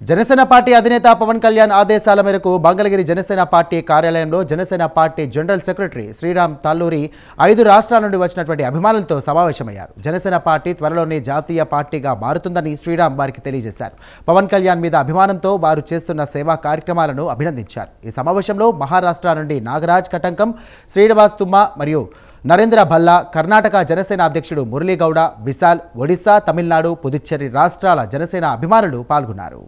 Janasena party అధినేత పవన్ కళ్యాణ్ ఆదేశాల మేరకు మంగళగిరి జనసేన పార్టీ కార్యాలయంలో Janasena party general secretary Sriram Talluri 5 రాష్ట్రాల నుండి వచ్చినటువంటి అభిమానులతో సమావేశమయ్యారు. జనసేన పార్టీ త్వరలోనే జాతీయ పార్టీగా మారుతుందని శ్రీరామ్ వారికి తెలియజేశారు. పవన్ కళ్యాణ్ మీద అభిమానంతో వారు చేస్తున్న సేవా కార్యక్రమాలను అభినందించారు. ఈ సమావేశంలో మహారాష్ట్ర నుండి నాగరాజ్ కటంకం, శ్రీనివాస్ తుమ్మ మరియు నరేంద్ర భల్లా, కర్ణాటక జనసేన అధ్యక్షుడు మురళీ గౌడ, బిసాల్, ఒడిశా, తమిళనాడు, పుదుచ్చేరి రాష్ట్రాల జనసేన అభిమానులు పాల్గొన్నారు.